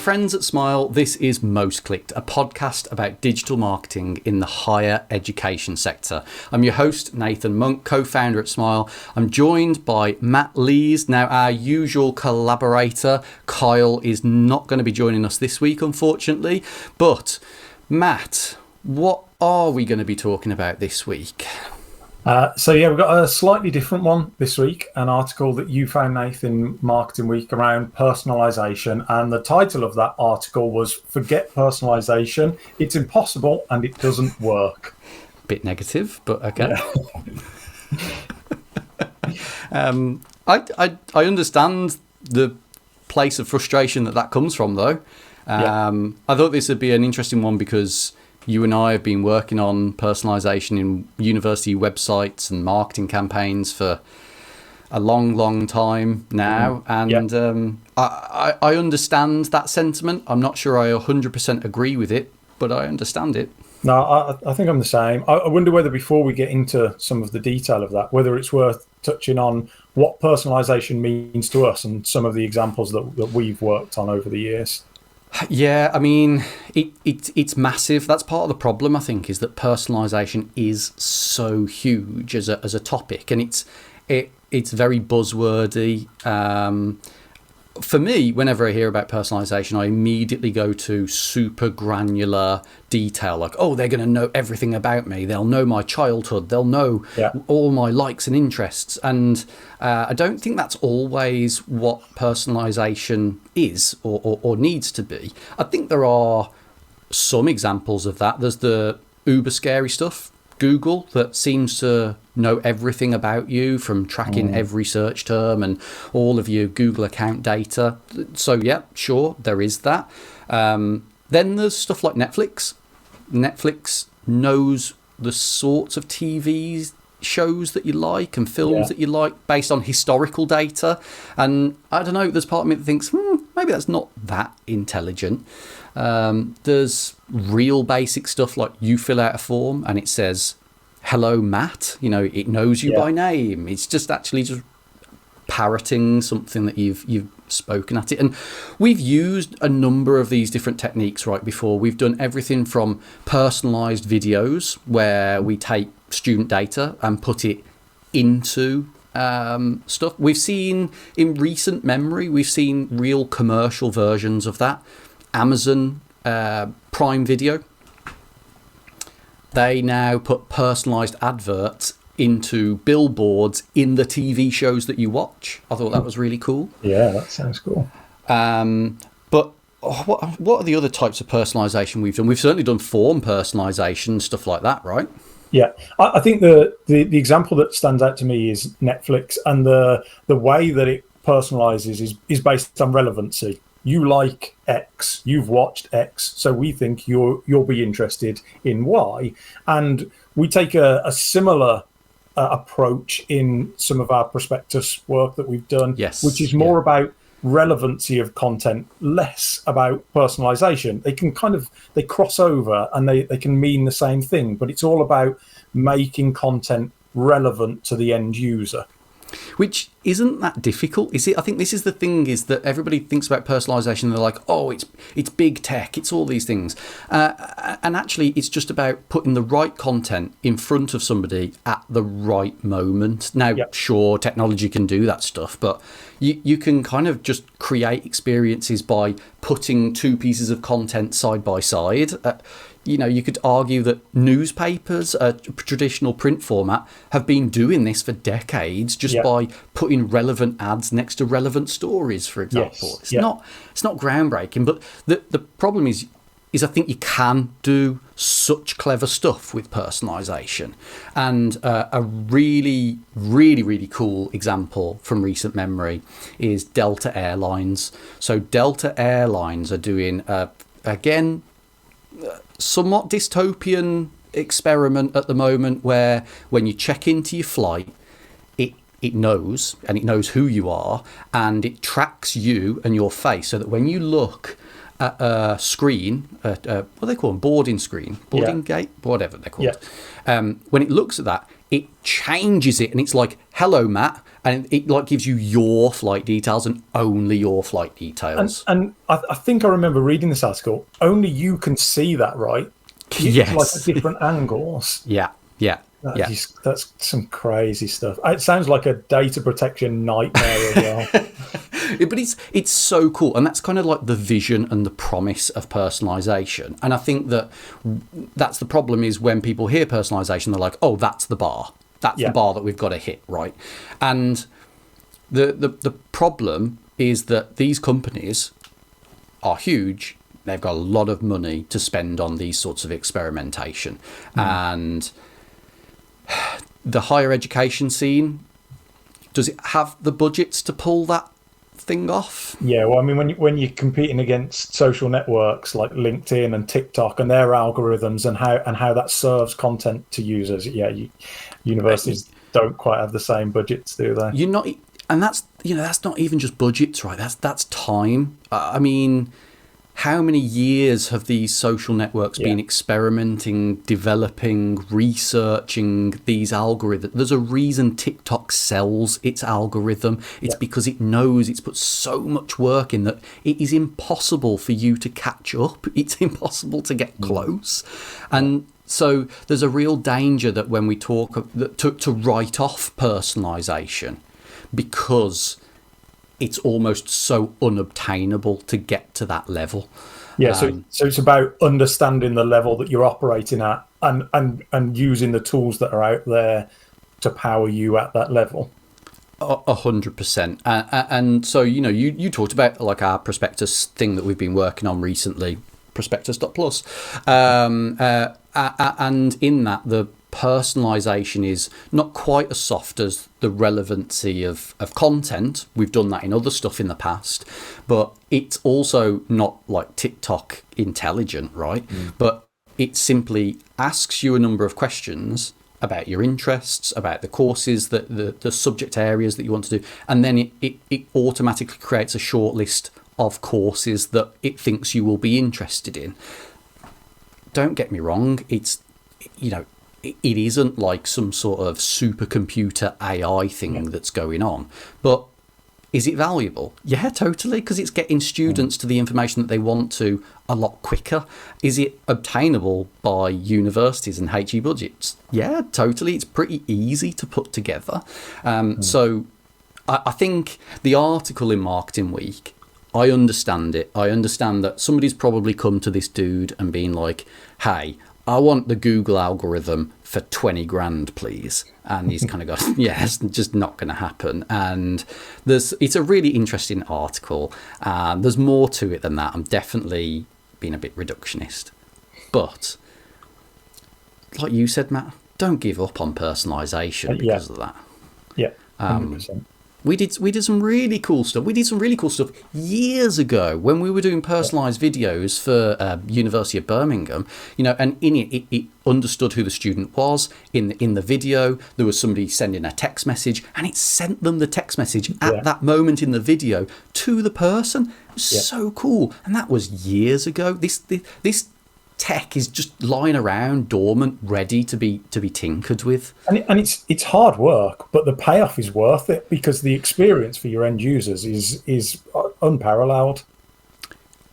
friends at Smile, this is Most Clicked, a podcast about digital marketing in the higher education sector. I'm your host, Nathan Monk, co-founder at Smile. I'm joined by Matt Lees. Now, our usual collaborator, Kyle, is not going to be joining us this week, unfortunately. But, Matt, what are we going to be talking about this week? We've got a slightly different one this week, an article that you found, Nathan, Marketing Week around personalisation. And the title of that article was Forget Personalisation. It's impossible and it doesn't work. Bit negative, but okay. Yeah. I understand the place of frustration that comes from, though. I thought this would be an interesting one because you and I have been working on personalisation in university websites and marketing campaigns for a long time now. And I understand that sentiment. I'm not sure I 100% agree with it, but I understand it. No, I think I'm the same. I wonder whether before we get into some of the detail of that, whether it's worth touching on what personalisation means to us and some of the examples that we've worked on over the years. Yeah, I mean, it's massive. That's part of the problem, I think, is that personalisation is so huge as a topic, and it's very buzzwordy. For me, whenever I hear about personalisation, I immediately go to super granular detail, like, oh, they're going to know everything about me. They'll know my childhood. They'll know all my likes and interests. And I don't think that's always what personalisation is or needs to be. I think there are some examples of that. There's the uber scary stuff, Google, that seems to know everything about you, from tracking every search term and all of your Google account data. So yeah, sure, there is that. Then there's stuff like Netflix. Netflix knows the sorts of TV shows that you like and films that you like based on historical data. And I don't know, there's part of me that thinks, maybe that's not that intelligent. There's real basic stuff like you fill out a form and it says, hello, Matt. You know, it knows you by name. It's just actually just parroting something that you've spoken at it. And we've used a number of these different techniques right before. We've done everything from personalized videos where we take student data and put it into stuff. We've seen, in recent memory, we've seen real commercial versions of that. Amazon Prime Video, they now put personalised adverts into billboards in the TV shows that you watch. I thought that was really cool. Yeah, that sounds cool. But what are the other types of personalisation we've done? We've certainly done form personalisation, stuff like that, right? Yeah, I think the example that stands out to me is Netflix, and the way that it personalises is based on relevancy. You like X, you've watched X, so we think you'll be interested in Y. And we take a similar approach in some of our prospectus work that we've done, which is more about relevancy of content, less about personalization. They cross over and they can mean the same thing, but it's all about making content relevant to the end user. Which isn't that difficult, is it? I think this is the thing, is that everybody thinks about personalisation and they're like, oh, it's big tech, it's all these things. And actually, it's just about putting the right content in front of somebody at the right moment. Now, sure, technology can do that stuff, but you can kind of just create experiences by putting two pieces of content side by side. You could argue that newspapers, a traditional print format, have been doing this for decades just by putting relevant ads next to relevant stories, for example. It's not groundbreaking, but the problem is I think you can do such clever stuff with personalisation. And a really, really, really cool example from recent memory is Delta Airlines. So Delta Airlines are doing, again, somewhat dystopian experiment at the moment where when you check into your flight, it knows, and it knows who you are, and it tracks you and your face so that when you look screen, what do they call them? Boarding screen, boarding gate, whatever they're called. When it looks at that, it changes it, and it's like, "Hello, Matt," and it like gives you your flight details and only your flight details. And I think I remember reading this article. Only you can see that, right? Yes. Like at different angles. Yeah. That's some crazy stuff. It sounds like a data protection nightmare as well. But it's so cool, and that's kind of like the vision and the promise of personalization. And I think that's the problem, is when people hear personalization, they're like, "Oh, that's the bar. That's the bar that we've got to hit, right?" And the problem is that these companies are huge. They've got a lot of money to spend on these sorts of experimentation, and the higher education scene, does it have the budgets to pull that thing off? Yeah, well, I mean, when you're competing against social networks like LinkedIn and TikTok and their algorithms and how that serves content to users, universities don't quite have the same budgets, do they? You're not, and that's not even just budgets, right? That's time. I mean, how many years have these social networks been experimenting, developing, researching these algorithms? There's a reason TikTok sells its algorithm. It's because it knows it's put so much work in that it is impossible for you to catch up. It's impossible to get close. And so there's a real danger that when we talk to write off personalization, because it's almost so unobtainable to get to that level. Yeah, so it's about understanding the level that you're operating at and using the tools that are out there to power you at that level. 100%. And so, you talked about like our prospectus thing that we've been working on recently, prospectus.plus. And in that, the personalization is not quite as soft as the relevancy of content. We've done that in other stuff in the past, but it's also not like TikTok intelligent, right? But it simply asks you a number of questions about your interests, about the courses, the subject areas that you want to do, and then it automatically creates a short list of courses that it thinks you will be interested in. Don't get me wrong, it isn't like some sort of supercomputer AI thing that's going on. But is it valuable? Yeah, totally, because it's getting students to the information that they want to a lot quicker. Is it obtainable by universities and HE budgets? Yeah, totally. It's pretty easy to put together. So I think the article in Marketing Week, I understand it. I understand that somebody's probably come to this dude and been like, "Hey, I want the Google algorithm for 20 grand, please." And he's kind of gone, "Yeah, it's just not going to happen." And it's a really interesting article. There's more to it than that. I'm definitely being a bit reductionist. But like you said, Matt, don't give up on personalisation because of that. Yeah, 100%. We did some really cool stuff. We did some really cool stuff years ago when we were doing personalised videos for University of Birmingham. And in it understood who the student was. In the video, there was somebody sending a text message, and it sent them the text message at that moment in the video to the person. It was so cool, and that was years ago. This tech is just lying around dormant, ready to be tinkered with. And it's hard work, but the payoff is worth it because the experience for your end users is unparalleled.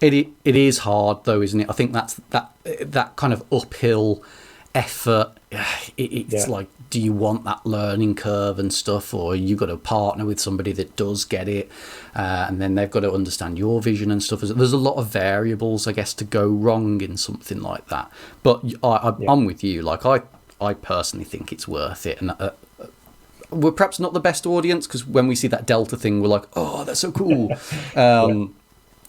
It is hard though, isn't it? I think that kind of uphill effort. It's like, do you want that learning curve and stuff, or you got to partner with somebody that does get it, and then they've got to understand your vision and stuff. There's a lot of variables, I guess, to go wrong in something like that. But I'm with you. Like I personally think it's worth it, and we're perhaps not the best audience because when we see that Delta thing, we're like, "Oh, that's so cool."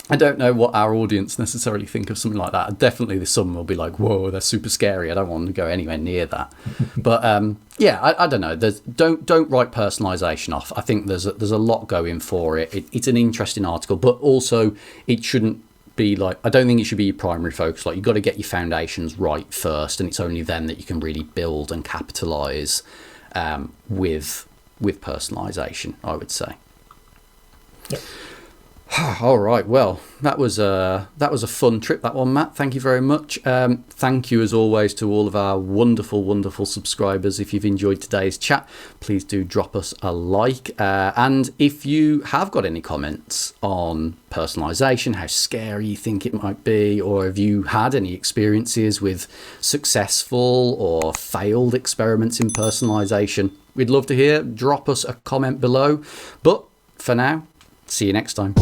I don't know what our audience necessarily think of something like that. Definitely some will be like, "Whoa, that's super scary. I don't want to go anywhere near that." But I don't know. Don't write personalisation off. I think there's a lot going for it. It's an interesting article, but also it shouldn't be like, I don't think it should be your primary focus. Like, you've got to get your foundations right first, and it's only then that you can really build and capitalise with personalisation, I would say. Yep. All right. Well, that was a fun trip, that one, Matt. Thank you very much. Thank you, as always, to all of our wonderful, wonderful subscribers. If you've enjoyed today's chat, please do drop us a like. And if you have got any comments on personalisation, how scary you think it might be, or have you had any experiences with successful or failed experiments in personalisation, we'd love to hear. Drop us a comment below. But for now, see you next time.